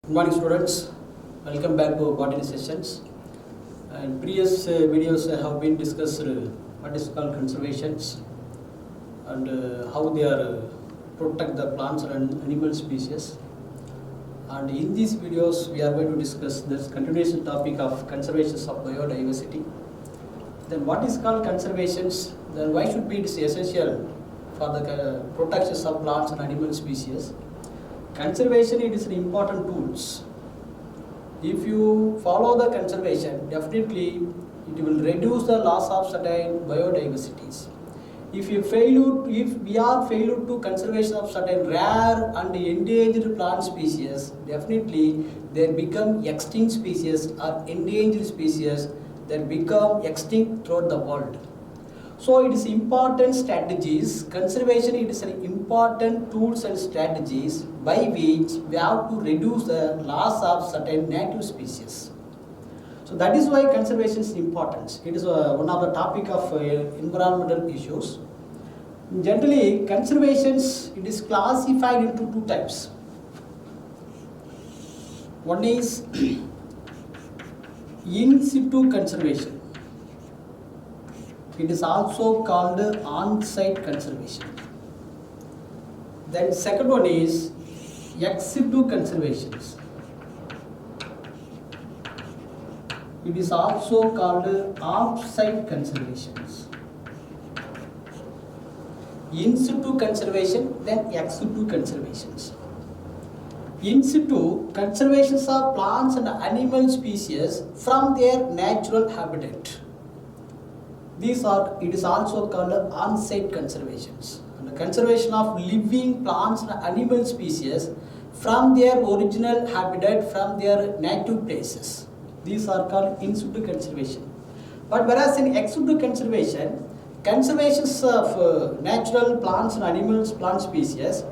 Good morning, students. Welcome back to botany sessions. In previous videos, I have been discussed what is called conservations and how they are protect the plants and animal species. And in these videos, we are going to discuss this continuation topic of conservation of biodiversity. Then, what is called conservations? Then, why should be it is essential for the protection of plants and animal species? Conservation, it is an important tools. If you follow the conservation, definitely it will reduce the loss of certain biodiversities. If we are failure to conservation of certain rare and endangered plant species, definitely they become extinct species or endangered species that become extinct throughout the world. So it is important strategies, conservation it is an important tools and strategies by which we have to reduce the loss of certain native species. So that is why conservation is important. It is one of the topic of environmental issues. Generally, conservations it is classified into two types. One is in situ conservation. It is also called on-site conservation. Then second one is ex situ conservations. It is also called off-site conservations. In situ conservation, then ex situ conservations. In situ conservations of plants and animal species from their natural habitat. It is also called on-site conservations. And the conservation of living plants and animal species from their original habitat, from their native places. These are called in situ conservation. But whereas in ex situ conservation, conservations of natural plants and animals, plant species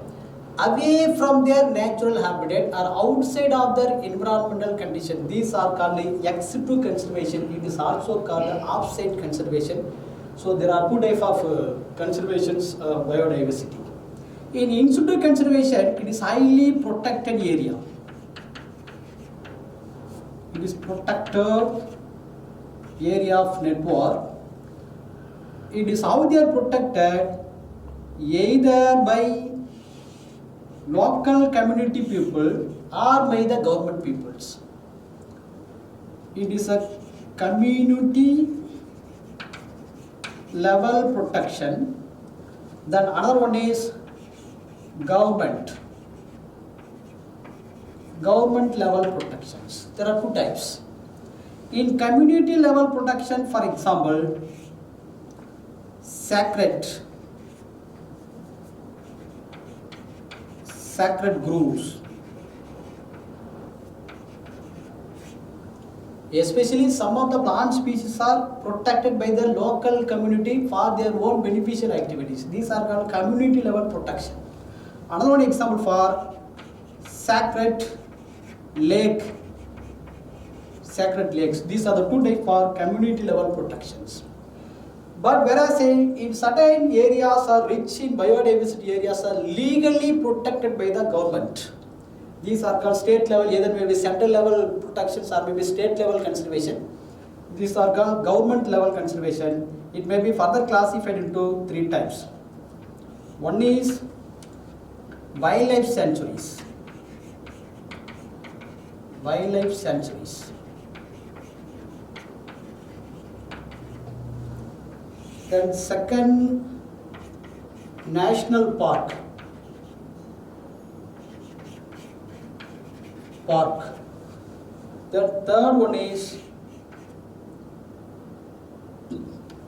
away from their natural habitat or outside of their environmental condition. These are called ex situ conservation. It is also called off-site conservation. So there are two types of conservations of biodiversity. In situ conservation, it is highly protected area. It is protected area of network. It is how they are protected either by local community people or by the government peoples. It is a community level protection. Then another one is government level protections. There are two types. In community level protection, for example, sacred groves, especially some of the plant species are protected by the local community for their own beneficial activities. These are called community level protection. Another one example for sacred lakes. These are the two types for community level protections. But whereas in certain areas are rich in biodiversity areas are legally protected by the government. These are called state level, either maybe central level protections or maybe state level conservation. These are called government level conservation. It may be further classified into three types. One is wildlife sanctuaries. Then second, national park. The third one is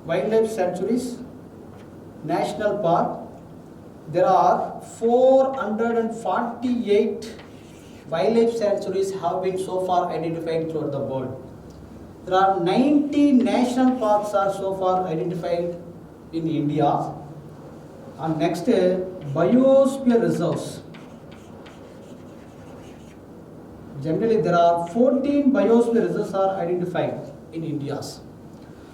wildlife sanctuaries, national park. There are 448 wildlife sanctuaries have been so far identified throughout the world. There are 90 national parks are so far identified in India. And next, biosphere reserves. Generally, there are 14 biosphere reserves are identified in India.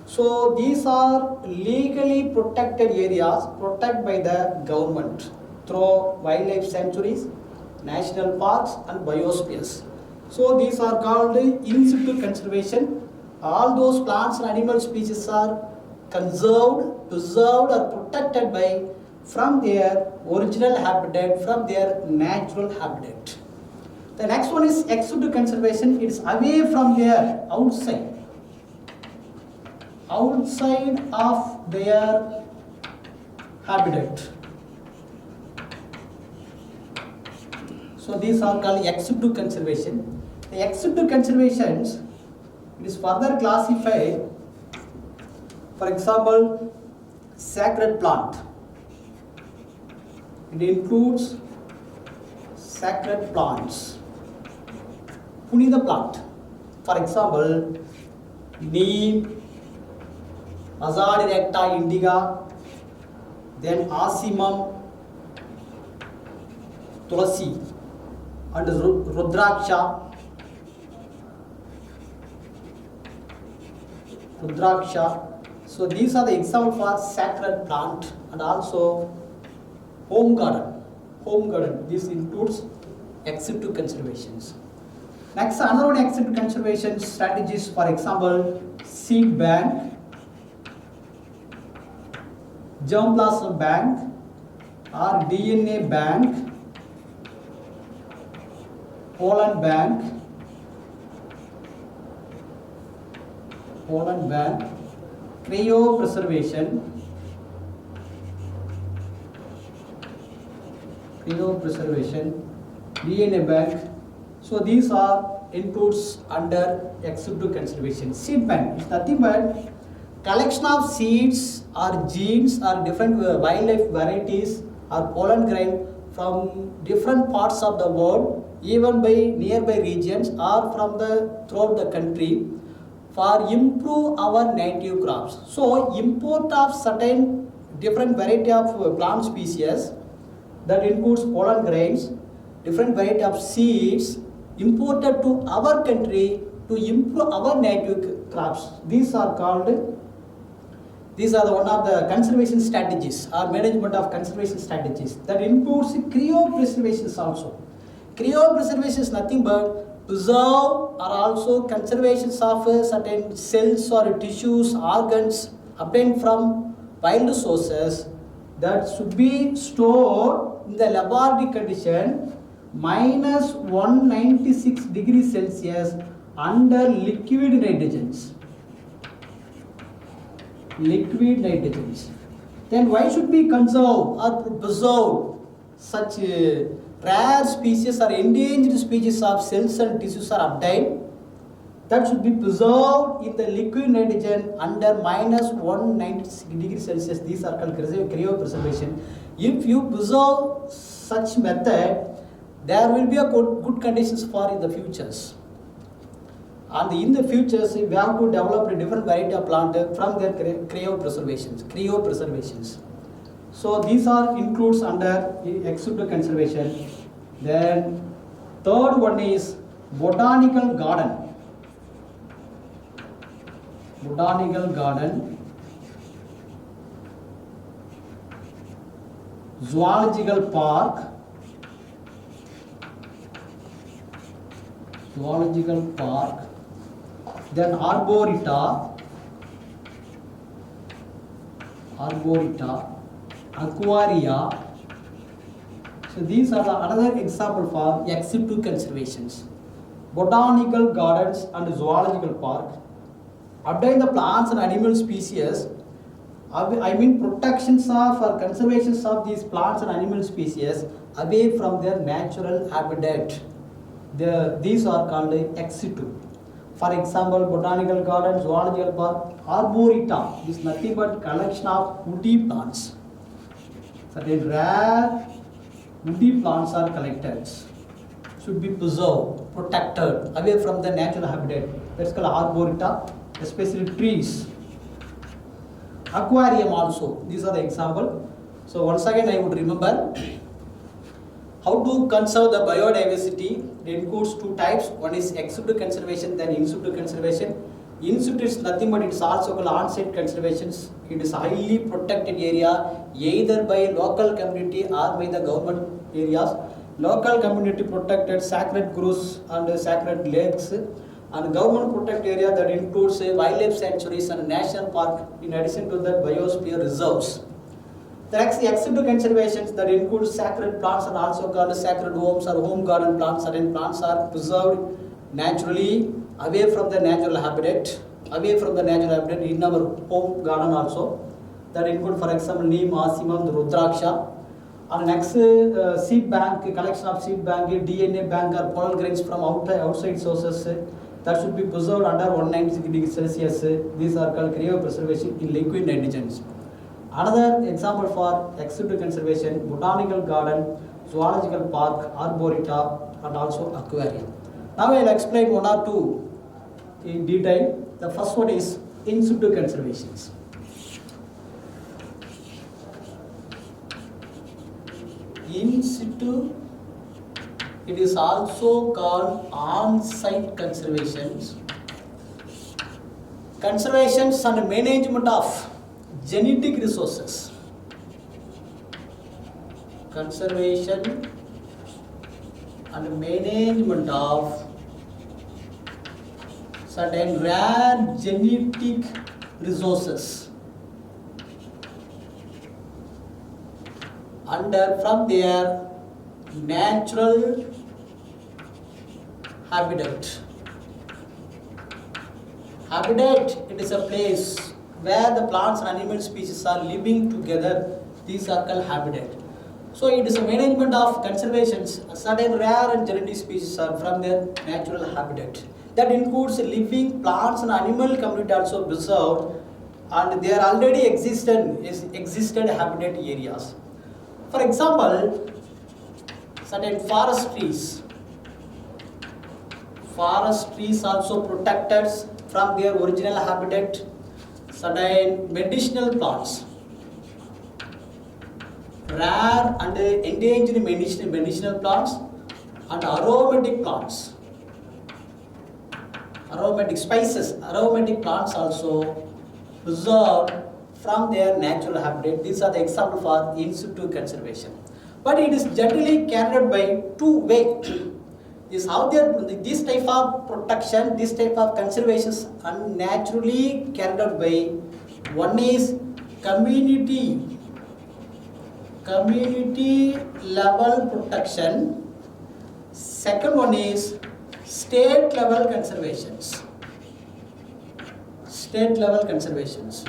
So these are legally protected areas protected by the government through wildlife sanctuaries, national parks and biospheres. So these are called in situ conservation. All those plants and animal species are conserved, preserved or protected by from their original habitat, from their natural habitat. The next one is ex situ conservation. It is away from their outside of their habitat. So these are called ex situ conservation. The ex situ conservations, it is further classified. For example, sacred plant. It includes sacred plants. Punitha plant. For example, neem, Azad erecta indica, then Asimum, Tulasi, and Rudraksha. So these are the examples for sacred plant and also home garden. This includes ex situ conservations. Next, another one ex situ conservation strategies, for example, seed bank, germplasm bank or DNA bank, pollen bank, cryopreservation, DNA bank. So these are includes under ex situ conservation. Seed bank is nothing but collection of seeds or genes or different wildlife varieties or pollen grain from different parts of the world, even by nearby regions or from throughout the country, for improve our native crops. So import of certain different variety of plant species, that includes pollen grains, different variety of seeds imported to our country to improve our native crops. These are the one of the conservation strategies or management of conservation strategies. That includes cryopreservation also. Cryopreservation is nothing but preserve or also conservations of certain cells or tissues, organs obtained from wild sources that should be stored in the laboratory condition minus 196 degrees Celsius under liquid nitrogens. Then why should we conserve or preserve such rare species or endangered species of cells and tissues are obtained? That should be preserved in the liquid nitrogen under minus 196 degrees Celsius. These are called cryopreservation. If you preserve such method, there will be a good conditions for in the futures. And in the futures, we have to develop a different variety of plant from their cryopreservations. So these are includes under ex situ conservation. Then third one is botanical garden. Zoological park, then arboreta, aquaria. So these are another example for ex situ conservations. Botanical gardens and zoological park obtain the plants and animal species. Protections of or conservations of these plants and animal species away from their natural habitat. These are called ex situ. For example, botanical garden, zoological park, arboreta is nothing but collection of woody plants. Certain rare woody plants are collected, should be preserved, protected away from the natural habitat. That's called arboreta, especially trees. Aquarium also, these are the example. So once again I would remember how to conserve the biodiversity. It includes two types. One is ex situ conservation, then in situ conservation. In situ is nothing but it is also called on-site conservations. It is a highly protected area either by local community or by the government areas. local community protected sacred groves and sacred lakes, and government protected area that includes wildlife sanctuaries and national park, in addition to that biosphere reserves. The extensive conservations that include sacred plants and also called sacred homes or home garden plants. Certain plants are preserved naturally away from the natural habitat, in our home garden also. That include, for example, neem, asimam, rudraksha. And next, seed bank, collection of seed bank, DNA bank or pollen grains from outside sources that should be preserved under 196 degrees Celsius. These are called cryopreservation in liquid nitrogens. Another example for extensive conservation: botanical garden, zoological park, arboreta, and also aquarium. Now I will explain one or two in detail. The first one is in situ conservations. In situ, it is also called on-site conservations. Conservations and management of genetic resources. Conservation and management of certain rare genetic resources under from their natural habitat. Habitat, it is a place where the plants and animal species are living together. These are called habitat. So it is a management of conservations. Certain rare and genetic species are from their natural habitat. That includes living plants and animal community also preserved, and they are already existed habitat areas. For example, certain forest trees also protected from their original habitat. Certain medicinal plants, rare and endangered medicinal plants, and aromatic plants, aromatic spices, aromatic plants also preserved from their natural habitat. These are the example for in situ conservation. But it is generally carried out by two ways. Is how this type of protection, this type of conservations are naturally carried out by, one is community level protection. Second one is state level conservations. State level conservations.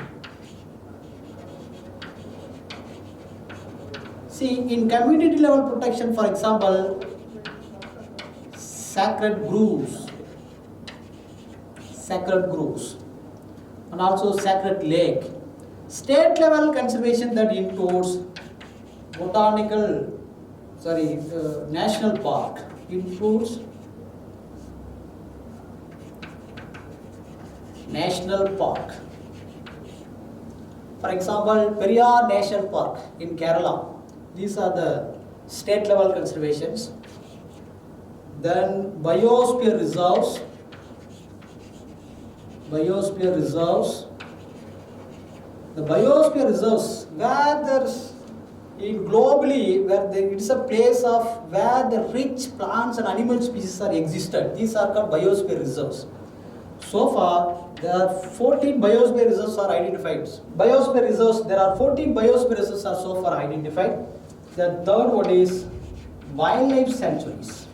See, in community level protection, for example, sacred groves, and also sacred lake. State level conservation that includes national park, includes national park. For example, Periyar National Park in Kerala. These are the state level conservations. Then biosphere reserves. The biosphere reserves where there's globally it is a place of where the rich plants and animal species are existed. These are called biosphere reserves. So far, there are 14 biosphere reserves are identified. There are 14 biosphere reserves are so far identified. The third one is wildlife sanctuaries.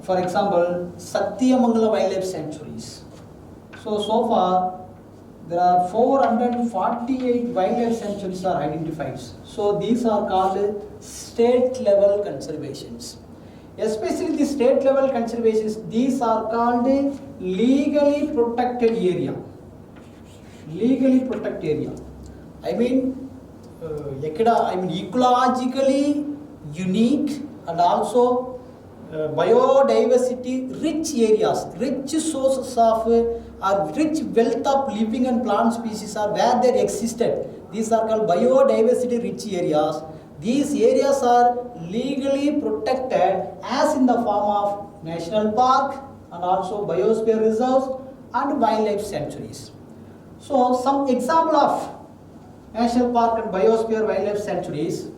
For example, Satyamangala wildlife sanctuaries. So far, there are 448 wildlife sanctuaries are identified. So these are called state level conservations. Especially the state level conservations, these are called legally protected area. I mean, ecologically unique and also biodiversity rich areas, rich sources of or rich wealth of living and plant species are where they existed. These are called biodiversity rich areas. These areas are legally protected as in the form of national park and also biosphere reserves and wildlife sanctuaries. So some example of national park and biosphere wildlife sanctuaries.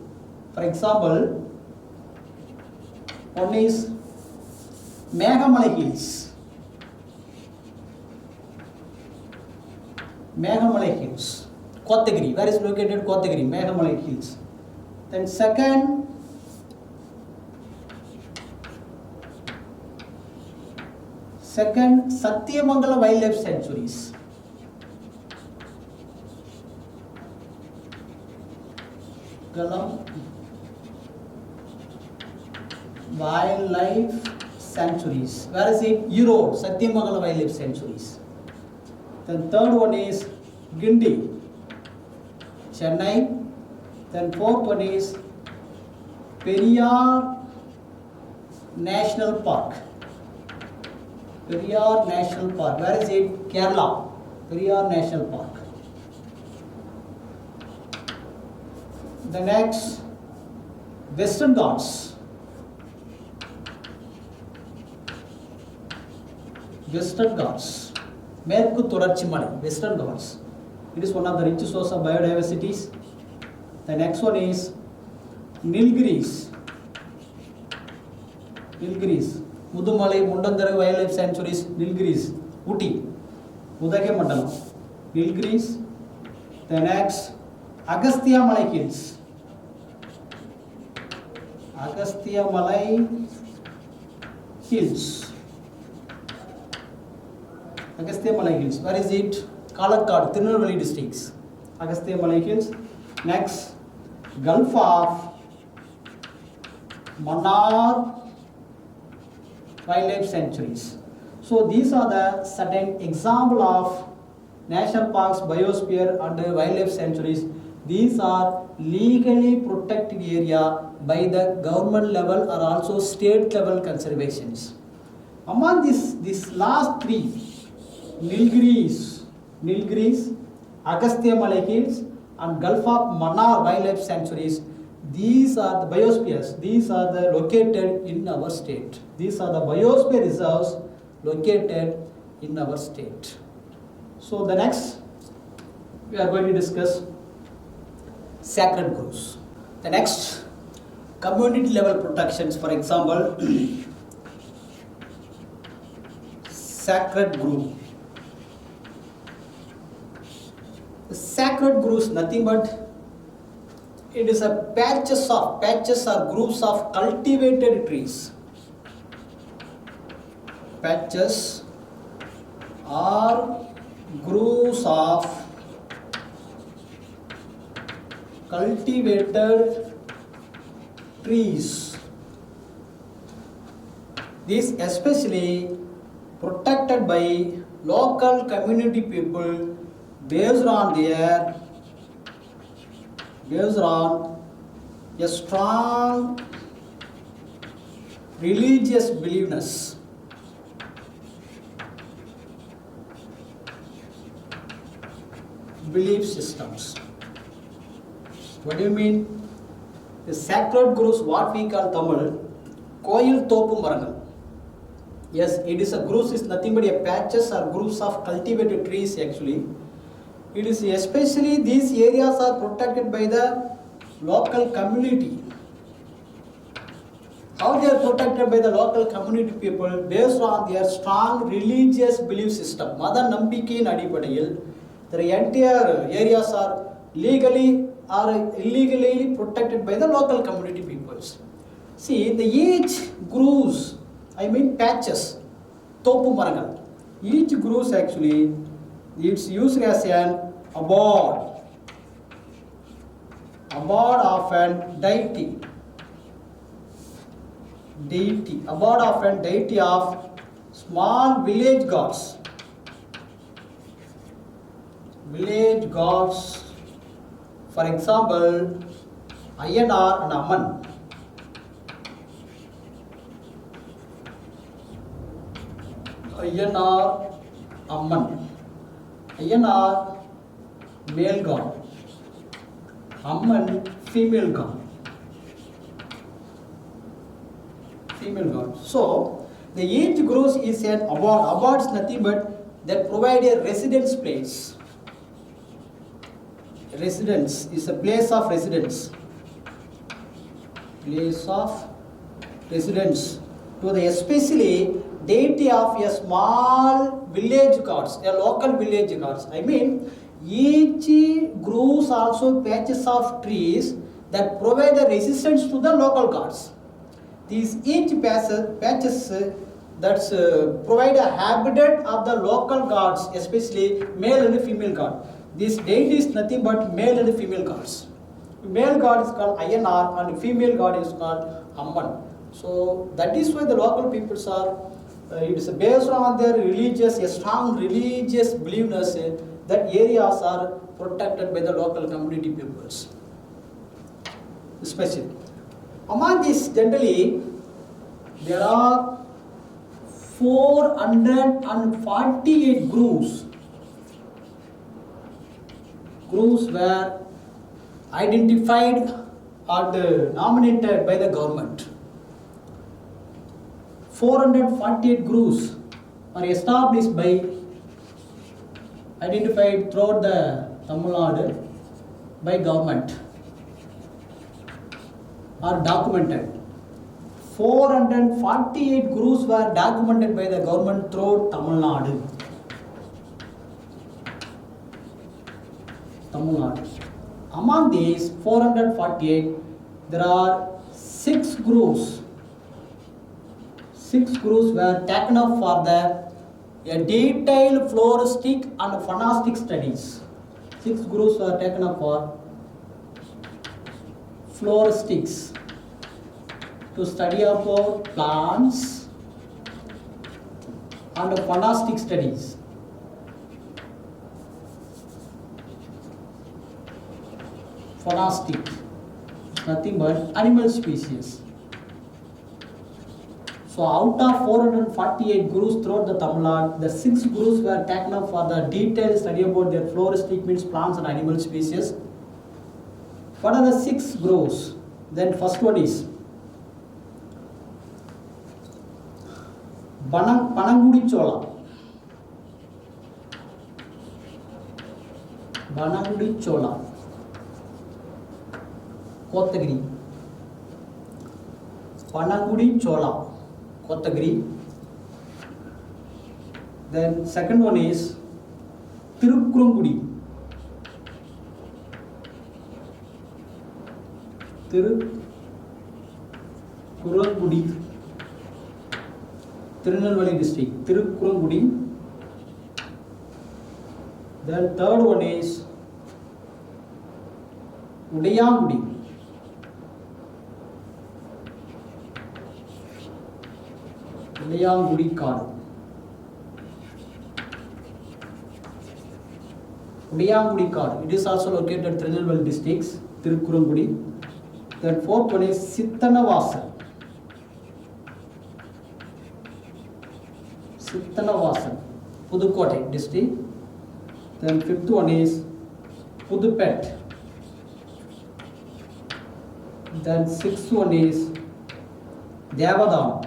For example, one is Meghamalai Hills. Meghamalai Hills, Kotagiri. Where is located Kotagiri? Meghamalai Hills. Then second, Satyamangala Wildlife Sanctuaries. Wildlife Sanctuaries. Where is it? Erode, Satyamangala Wildlife Sanctuaries. Then third one is Gindi, Chennai. Then fourth one is Periyar National Park. Periyar National Park. Where is it? Kerala. Periyar National Park. The next, Western Ghats. Western Ghats. Merku Torarchi Malai. Western Ghats. It is one of the richest source of biodiversities. The next one is Nilgiris. Nilgiris. Mudumalai, Mundandara Wildlife Sanctuaries, Nilgiris, Uti, Udake Mandalam, Nilgiris. The next, Agastya Malai Hills. Agastya Malai Hills. Agastya Malai Hills. Where is it? Kalakkad, Tirunelveli districts. Agastya Malai Hills. Next, Gulf of Mannar Wildlife Sanctuaries. So these are the certain example of national parks, biosphere and wildlife sanctuaries. These are legally protected area by the government level or also state level conservations. Among these last three, Nilgiris, Agastya Malai Hills and Gulf of Mannar Wildlife Sanctuaries, these are the biospheres. These are the located in our state. These are the biosphere reserves located in our state. So the next we are going to discuss sacred groves. The next, community level protections. For example, sacred grove. The sacred grove is nothing but it is a patches or groups of cultivated trees. Patches or groups of cultivated trees. These especially protected by local community people based on a strong religious belief systems. What do you mean? The sacred groves, what we call Tamil, Koyil Thopu Marangal. Yes, it is a groves is nothing but a patches or groups of cultivated trees actually. It is especially these areas are protected by the local community. How they are protected by the local community people based on their strong religious belief system. Mother Nambiki Nadipadayil, the entire areas are legally or illegally protected by the local community peoples. See, the each grooves, I mean patches, Thopu Marangal. Each grooves actually, it's used as an abode of an deity, abode of an deity of small village gods. For example, Ayyanar and Amman. Ayyanar, Amman. Ayyanar, male god. Amman, female god. So, the each grows is an abode. Abode is nothing but that provide a residence place. residence is a place of residence. Place of residence to the especially deity of a small village gods, a local village gods. I mean, each grows also patches of trees that provide the resistance to the local gods. These each patches that provide a habitat of the local gods, especially male and female god. This deity is nothing but male and female gods. Male god is called Ayanar and female god is called Amman. So that is why the local peoples are, it is based on their religious, a strong religious beliefness that areas are protected by the local community peoples. Especially. Among these, generally, there are 448 groves. Groves were identified or nominated by the government. 448 groves are established by, identified throughout the Tamil Nadu by government, are documented. 448 groves were documented by the government throughout Tamil Nadu. Among these 448, there are 6 groves. 6 groves were taken up for the detailed floristic and phonistic studies. 6 groves were taken up for floristics, to study about plants and phonistic studies. Phonistic, nothing but animal species. So out of 448 gurus throughout the Tamil Nadu, the 6 gurus were taken up for the detailed study about their floristic, means plants and animal species. What are the 6 gurus? Then first one is Banangudi Chola. Banangudi Chola. Kotagiri. Banangudi Chola. Kotagiri. Then second one is Tirukkurangudi. Tirukkurangudi. Tirunelveli district. Tirukkurangudi. Then third one is Udayangudi. Udayangudi Kadu. Udayangudi Kadu. It is also located in Tirunelveli districts, Tirukkurangudi. Then fourth one is Sittanavasal. Sittanavasal, Pudukkottai district. Then fifth one is Pudupet. Then sixth one is Devadam.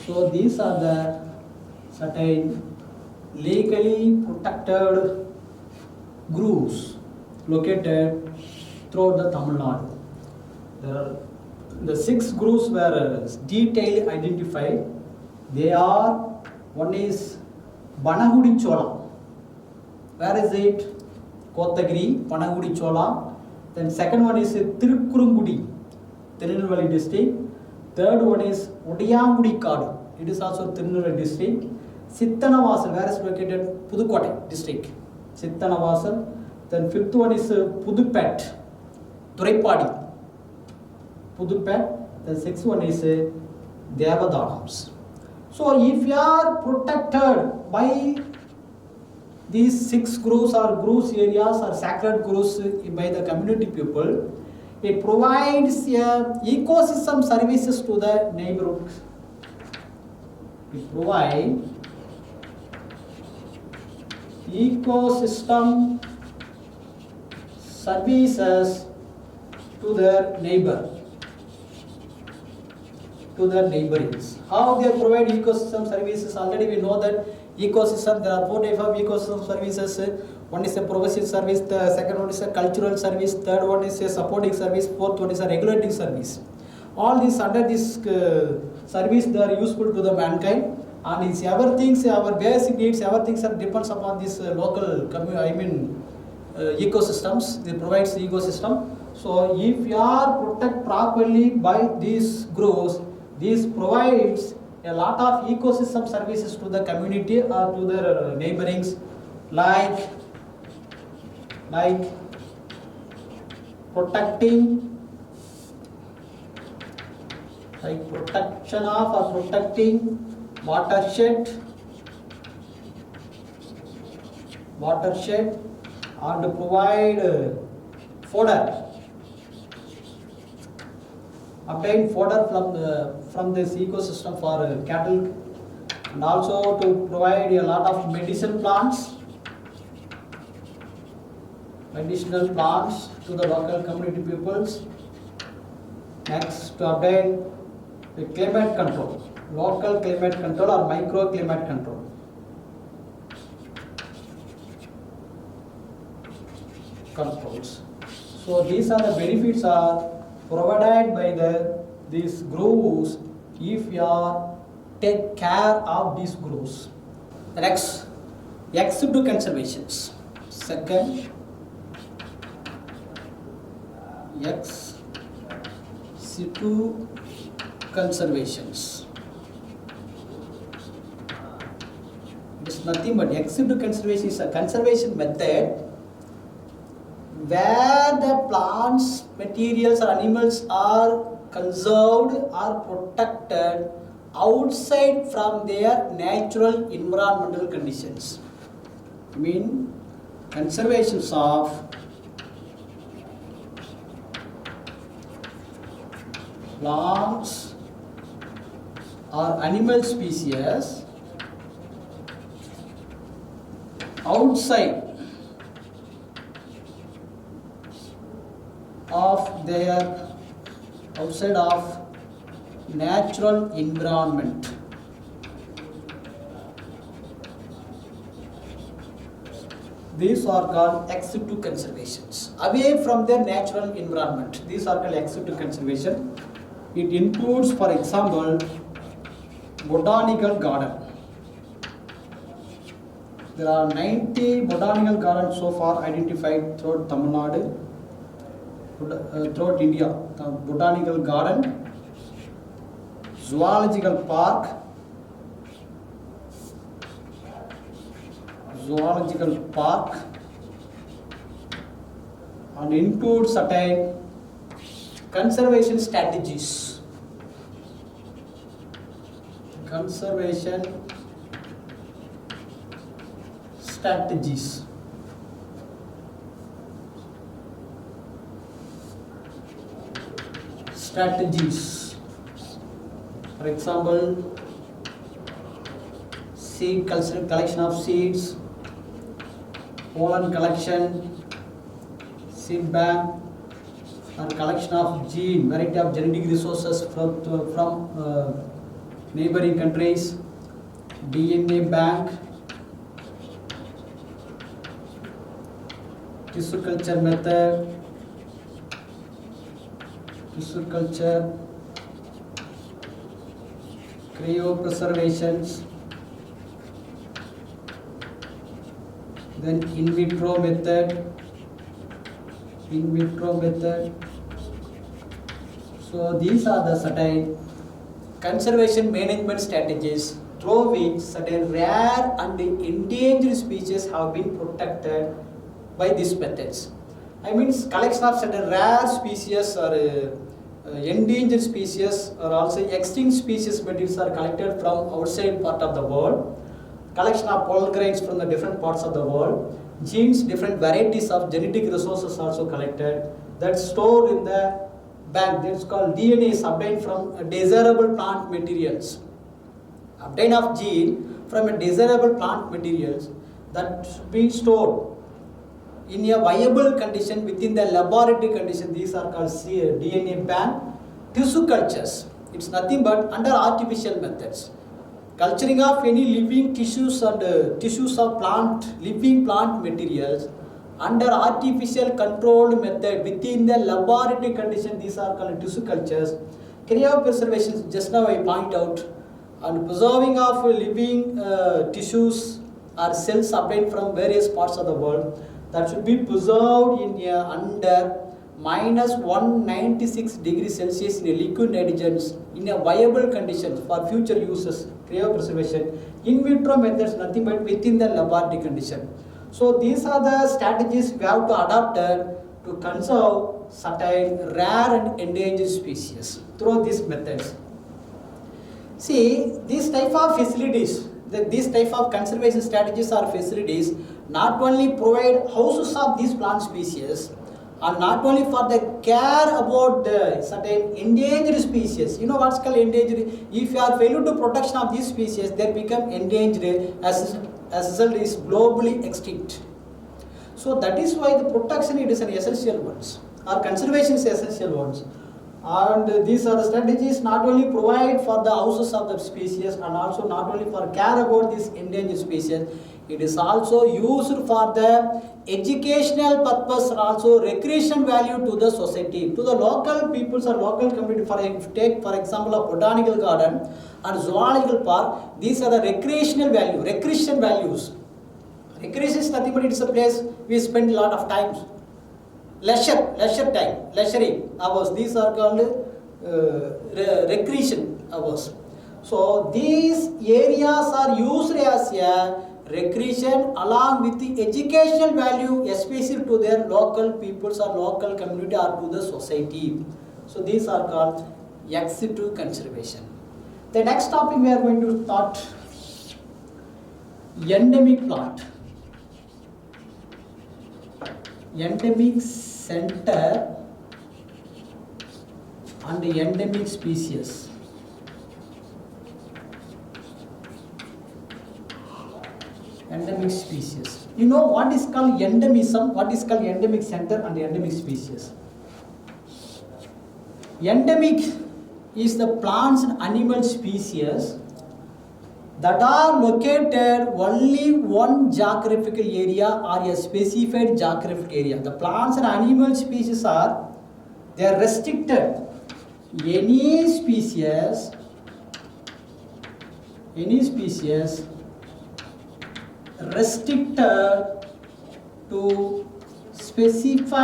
So these are the certain legally protected groves located throughout the Tamil Nadu. The 6 groves were detailed identified. They are, one is Banagudi Chola. Where is it? Kotagiri, Banagudi Chola. Then second one is Tirukkurangudi, Tirunelveli district. Third one is Udayangudi Kadu. It is also Tirunelveli district. Sittanavasal, where is located? Pudukkottai district. Sittanavasal. Then fifth one is Pudupet, Thuraipadi. Pudupet. The sixth one is Devadhanams. So if you are protected by these 6 groves or groves areas or sacred groves by the community people, it provides ecosystem services to the neighborhood. It provides ecosystem services to their neighbor. to the neighborings. How they provide ecosystem services? Already we know that ecosystem, there are four types of ecosystem services. One is a progressive service, the second one is a cultural service, third one is a supporting service, fourth one is a regulating service. All these under this service they are useful to the mankind, and it's everything, our basic needs, everything depends upon this local ecosystems. They provides the ecosystem. So if you are protected properly by these groups, this provides a lot of ecosystem services to the community or to their neighborings, like protecting, like protection of or protecting watershed and provide fodder, obtain fodder from this ecosystem for cattle, and also to provide a lot of medicinal plants to the local community peoples. Next, to obtain the climate control, local climate control or microclimate control. Controls. So these are the benefits are provided by these groups if you are take care of these groups. The next, ex-situ conservations. Second, ex-situ conservations. It is nothing but ex-situ conservation is a conservation method where the plants, materials or animals are conserved or protected outside from their natural environmental conditions. I mean, conservations of plants or animal species outside of natural environment. These are called ex-situ conservations. Away from their natural environment. These are called ex-situ conservation. It includes, for example, botanical garden. There are 90 botanical gardens so far identified throughout Tamil Nadu, throughout India. The botanical garden, zoological park, and includes certain conservation strategies. Strategies. For example, seed collection of seeds, pollen collection, seed bank, or collection of variety of genetic resources from neighboring countries, DNA bank, tissue culture method, cryopreservations, then in vitro method. So these are the certain conservation management strategies through which certain rare and endangered species have been protected by these methods. I mean, collection of certain rare species or endangered species or also extinct species materials are collected from outside part of the world. Collection of pollen grains from the different parts of the world. Genes, different varieties of genetic resources also collected. That's stored in the bank. That's called DNA is obtained from desirable plant materials. Obtain of gene from a desirable plant materials that should be stored in a viable condition within the laboratory condition. These are called DNA bank. Tissue cultures. It's nothing but under artificial methods. Culturing of any living tissues and tissues of living plant materials under artificial controlled method within the laboratory condition. These are called tissue cultures. Cryopreservation, just now I point out, and preserving of living tissues or cells obtained from various parts of the world that should be preserved in under minus 196 degrees Celsius in a liquid nitrogens in a viable condition for future uses. Cryopreservation. In vitro methods, nothing but within the laboratory condition. So these are the strategies we have to adopt to conserve certain rare and endangered species through these methods. See, these type of facilities, these type of conservation strategies or facilities not only provide houses of these plant species, and not only for the care about the certain endangered species. You know what's called endangered? If you are failure to protection of these species, they become endangered, as result is globally extinct. So that is why the protection it is an essential ones, or conservation is essential ones. And these are the strategies not only provide for the houses of the species and also not only for care about these endangered species, it is also used for the educational purpose and also recreation value to the society, to the local peoples or local community. Take for example a botanical garden and zoological park. These are the recreation values. Recreation is nothing but it's a place we spend a lot of time. Leisuring hours. These are called recreation hours. So these areas are used as a recreation along with the educational value, especially to their local peoples or local community or to the society. So these are called ex situ conservation. The next topic we are going to start endemic plant. Endemic center and endemic species. Endemic species. You know what is called endemism, what is called endemic center and endemic species. Endemic is the plants and animal species that are located only one geographical area or a specified geographic area. The plants and animal species are, they are restricted. Any species restricted to specific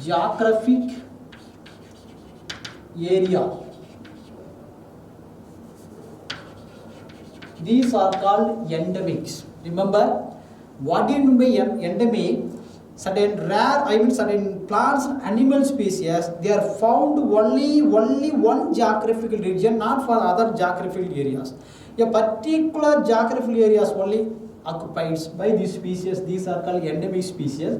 geographic area. These are called endemics. Remember, what do you mean by endemic? Certain plants and animal species, they are found only one geographical region, not for other geographical areas. A particular geographical area is only occupied by these species. These are called endemic species.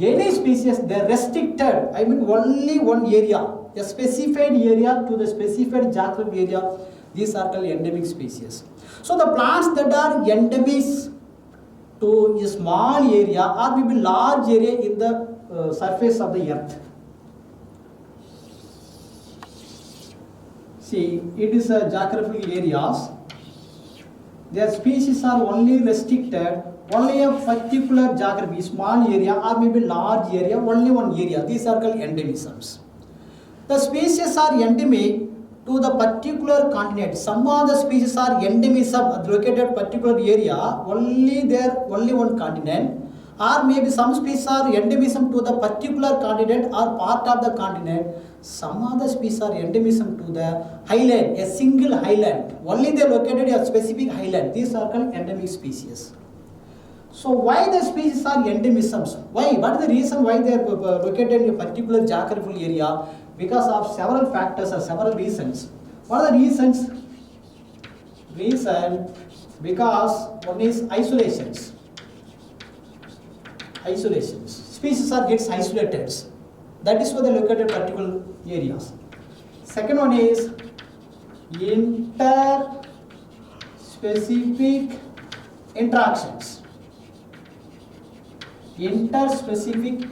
Any species, they are restricted, only one area, a specified area to the specified geographical area. These are called endemic species. So the plants that are endemic to a small area or maybe large area in the surface of the earth. See, it is a geographical areas. Their species are only restricted, only a particular geography, small area or maybe large area, only one area. These are called endemisms. The species are endemic to the particular continent. Some of the species are endemism, located particular area, only one continent, or maybe some species are endemism to the particular continent or part of the continent. Some other species are endemism to the highland, a single highland. Only they are located in a specific highland. These are called endemic species. So why the species are endemisms? Why? What is the reason why they are located in a particular geographical area? Because of several factors or several reasons. What are the reasons? Because one is isolations. Species are gets isolated. That is why they are located in particular areas. Second one is interspecific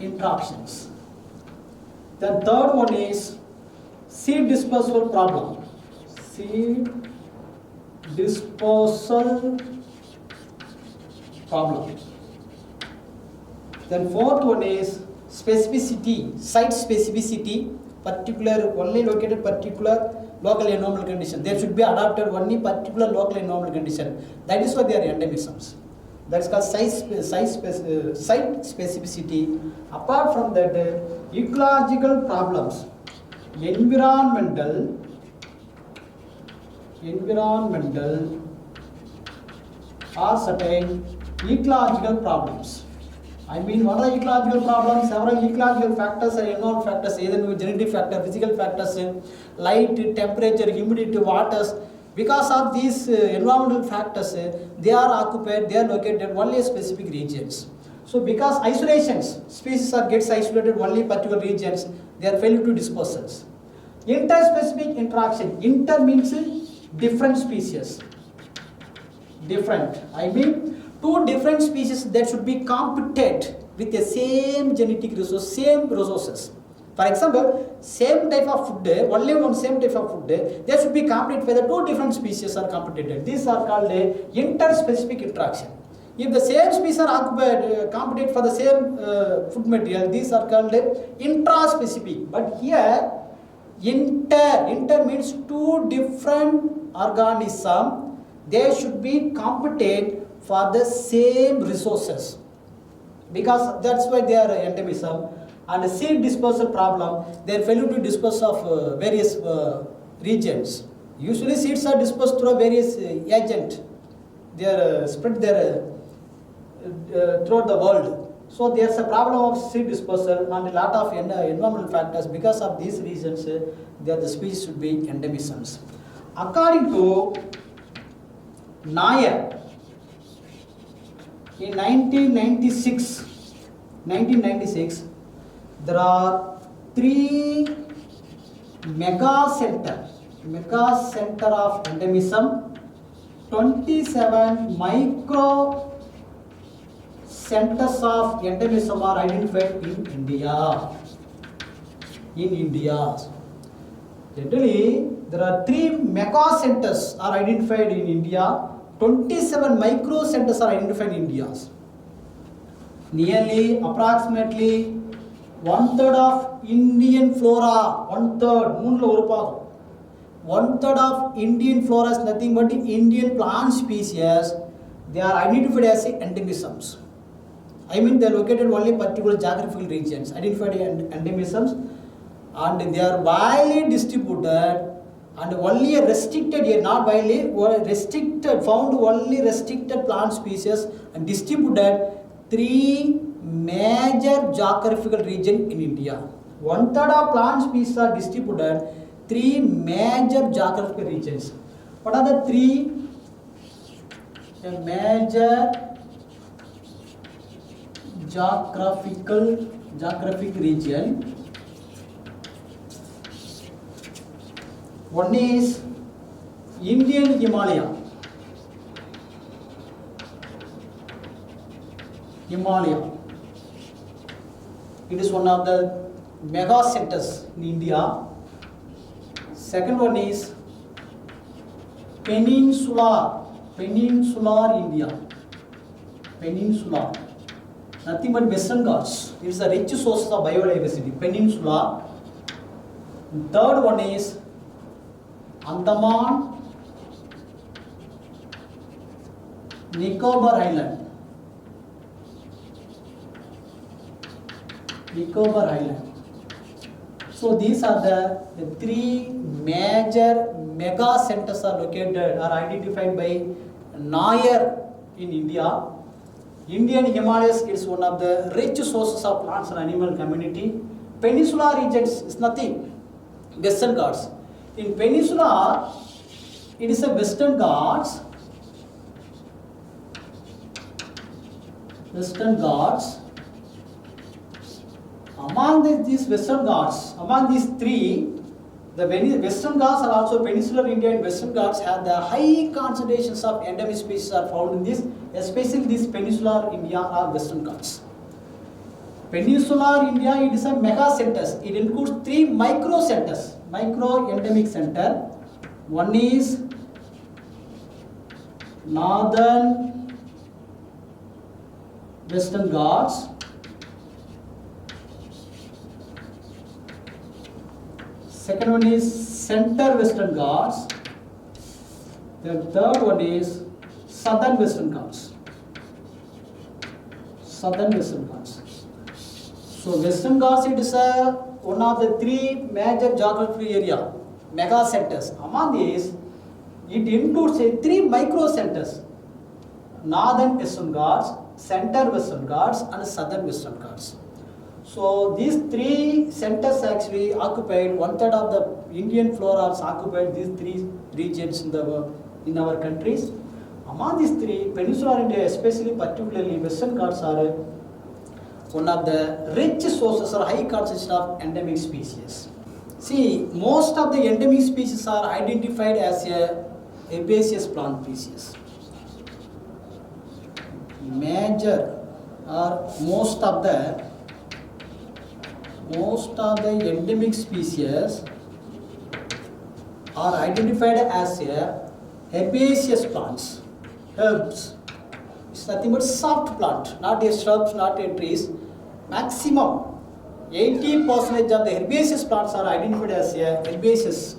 interactions. Then third one is seed dispersal problem. Seed dispersal problem. Then fourth one is specificity, site specificity, particular only located particular local environmental condition. There should be adapted only particular local environmental condition. That is why they are endemisms. That is called site specificity. Apart from that, ecological problems, environmental or certain ecological problems. I mean, what are ecological problems? Several ecological factors are involved factors, either genetic factor, physical factors, light, temperature, humidity, waters. Because of these environmental factors, they are occupied, they are located only in specific regions. So because isolations, species are gets isolated only in particular regions, they are failure to dispersals. Interspecific interaction. Inter means different species. Different. I mean, two different species that should be competed with the same genetic resource, same resources. For example, same type of food, only one same type of food, they should be competed whether two different species are competed. These are called interspecific interaction. If the same species are occupied, competed for the same food material, these are called intraspecific. But here, inter means two different organisms, they should be competed for the same resources. Because that's why they are endemism. And seed dispersal problem, they are failure to disperse of various regions. Usually seeds are dispersed through various agent. They are spread there throughout the world. So there's a problem of seed dispersal and a lot of environmental factors. Because of these reasons, the species should be endemisms. According to Nair, in 1996, there are 3 mega center of endemism, 27 micro centers of endemism are identified in India. Generally, there are 3 mega centers are identified in India, 27 micro centers are identified in India. Nearly, approximately 1/3 of Indian flora, 1/3 of Indian flora is nothing but the Indian plant species. They are identified as endemisms. I mean, they are located only in particular geographical regions, identified endemisms, and they are widely distributed and only a restricted area, not widely, restricted, found only restricted plant species and distributed 3 major geographical region in India. 1/3 of plant species are distributed 3 major geographical regions. What are the 3 major geographic region? One is Indian Himalaya. It is one of the mega centers in India. Second one is peninsular India. Peninsula. Nothing but Western Ghats. It is a rich source of biodiversity. Peninsula. Third one is Andaman Nicobar Island. So these are the 3 major mega centers are identified by Nair in India. Indian Himalayas is one of the rich sources of plants and animal community. Peninsular regions is nothing. Western Ghats. In Peninsula, it is a Western Ghats. Among these Western Ghats, among these 3, the Western Ghats are also Peninsular India and Western Ghats have the high concentrations of endemic species are found in this, especially this Peninsular India or Western Ghats. Peninsular India, it is a mega centers. It includes 3 micro centers, micro endemic center. One is Northern Western Ghats, second one is Center Western Ghats, the third one is Southern Western Ghats. Southern Western Ghats. So Western Ghats, it is one of the 3 major geographical area, mega centers. Among these, it includes 3 micro centers: Northern Western Ghats, Center Western Ghats, and Southern Western Ghats. So these 3 centers actually occupied 1/3 of the Indian flora is occupied these 3 regions in our countries. Among these 3, Peninsular India, especially particularly Western Ghats, are one of the rich sources or high concentration of endemic species. See, most of the endemic species are identified as a herbaceous plant species. Major or most of the endemic species are identified as a herbaceous plants, herbs. It's nothing but soft plant, not a shrubs, not a trees. Maximum 80% of the herbaceous plants are identified as a herbaceous,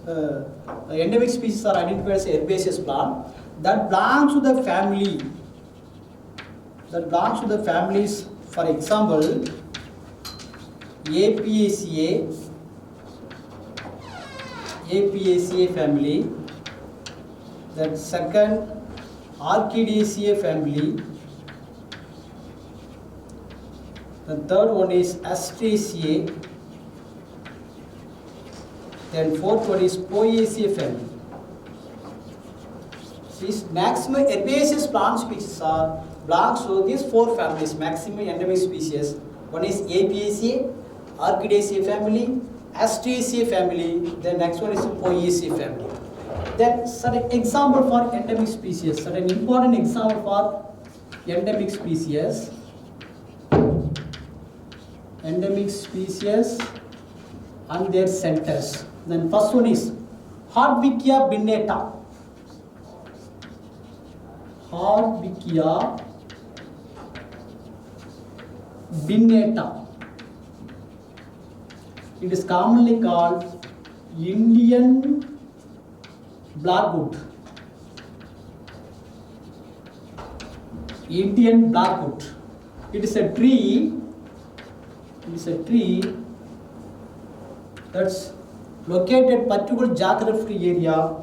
endemic species are identified as a herbaceous plant that belongs to the family. That belongs to the families, for example, Apiaceae family, that second Orchidaceae family, the third one is Asteraceae, then fourth one is Poaceae family. These maximum herbaceous plant species are belongs to these 4 families, maximum endemic species. One is Apiaceae, Orchidaceae family, Asteraceae family, the next one is Poaceae family. Then certain example for endemic species, certain important example for endemic species and their centers. Then first one is Hardwickia binnata. Hardwickia binnata. It is commonly called Indian blackwood. Indian blackwood. It is a tree. That's located particular geographical area.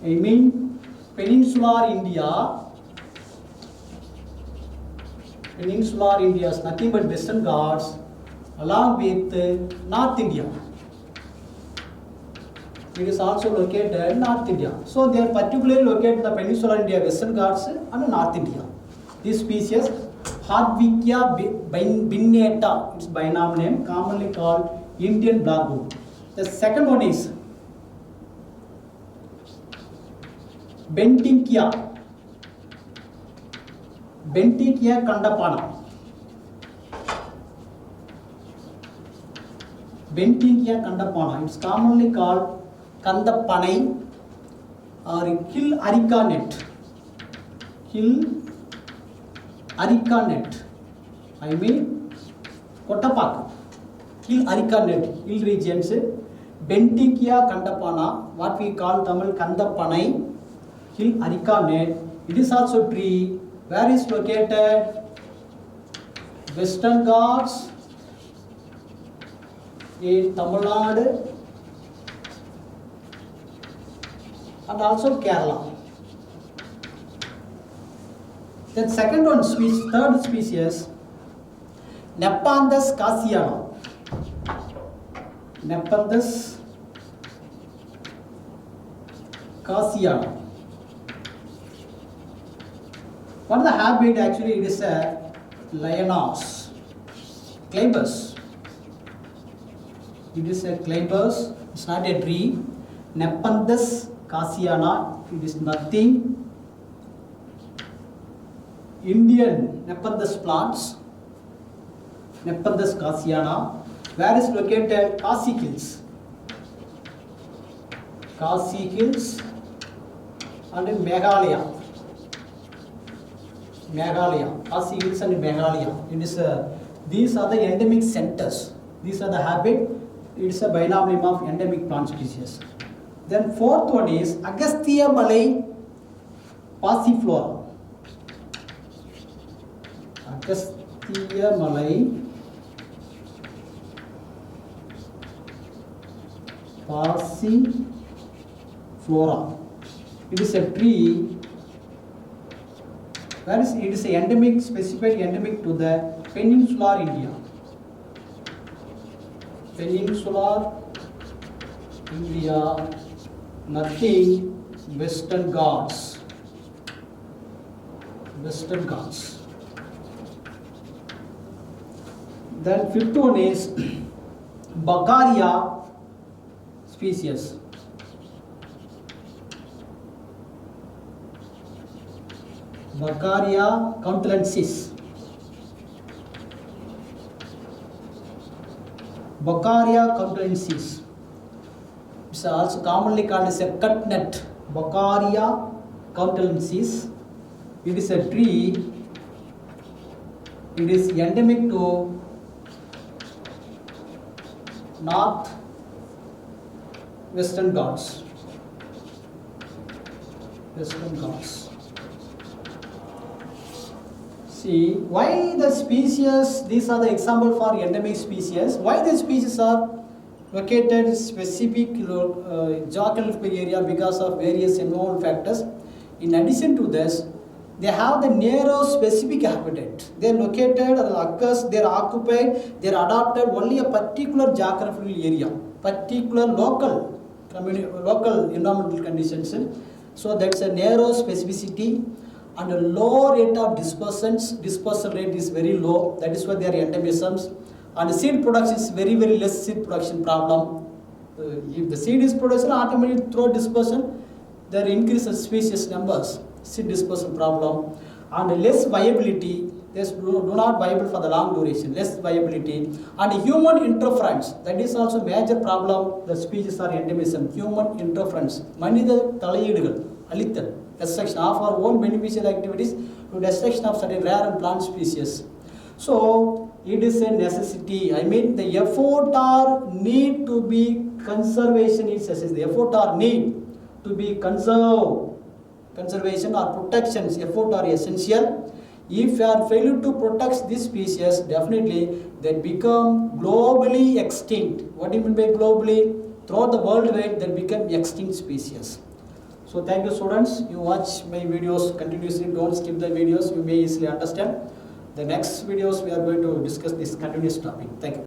I mean Peninsular India. Peninsular India is nothing but Western Ghats along with North India. It is also located in North India. So they are particularly located in the Peninsular India, Western Ghats and North India. This species Hardwickia binnata, its by name, commonly called Indian blackwood. The second one is Bentinkia kandapana. Bentinkia kandapana. It's commonly called Kandapanai or Hill Areca net. Hill Areca net. I mean Kottapak. Hill Areca net. Hill regions. Bentinkia kandapana. What we call Tamil Kandapanai. Hill Areca net. It is also tree. Where is located? Western Ghats in Tamil Nadu and also Kerala. Then second one species, third species, Nepenthes cassiana. Nepenthes cassiana. What is the habit? Actually, it is a lianas, climbers. It is a climbers. It's not a tree. Nepenthes cassiana. It is nothing. Indian Nepenthes plants. Nepenthes khasiana. Where is located? Khasi Hills. Khasi Hills and Meghalaya. Khasi Hills and Meghalaya. It is these are the endemic centers. These are the habit. It is a binomial of endemic plant species. Then fourth one is Agastya Malay passiflora. Agastya Malay passiflora. It is a tree. Where is it? Is a endemic, specified endemic to the peninsular India. Peninsular India, nothing Western Ghats. Western Ghats. Then fifth one is Beccaria species. Beccaria countelensis. Beccaria countelensis. It's also commonly called as a cut nut. Beccaria countelensis. It is a tree. It is endemic to North Western Ghats. Western Ghats. See, why the species, these are the example for endemic species, why the species are located in specific geographical area because of various environmental factors. In addition to this, they have the narrow specific habitat. They are located or occurs, they are occupied, they are adopted only a particular geographical area, particular local environmental conditions. So that's a narrow specificity. And a low rate of dispersal rate is very low, that is why they are endemisms. And seed production is very less seed production problem. If the seed is produced automatically through dispersion, there increases species numbers, seed dispersal problem. And less viability, they do not viable for the long duration, less viability. And human interference, that is also major problem, the species are endemism, human interference. Manida Talayidigal, Alithal. Destruction of our own beneficial activities to destruction of certain rare and plant species. So it is a necessity. I mean the effort or need to be conservation is necessary. The effort or need to be conservation or protections effort are essential. If you are failure to protect this species, definitely they become globally extinct. What do you mean by globally? Throughout the world wide, they become extinct species. So thank you students, you watch my videos continuously, don't skip the videos, you may easily understand. The next videos we are going to discuss this continuous topic. Thank you.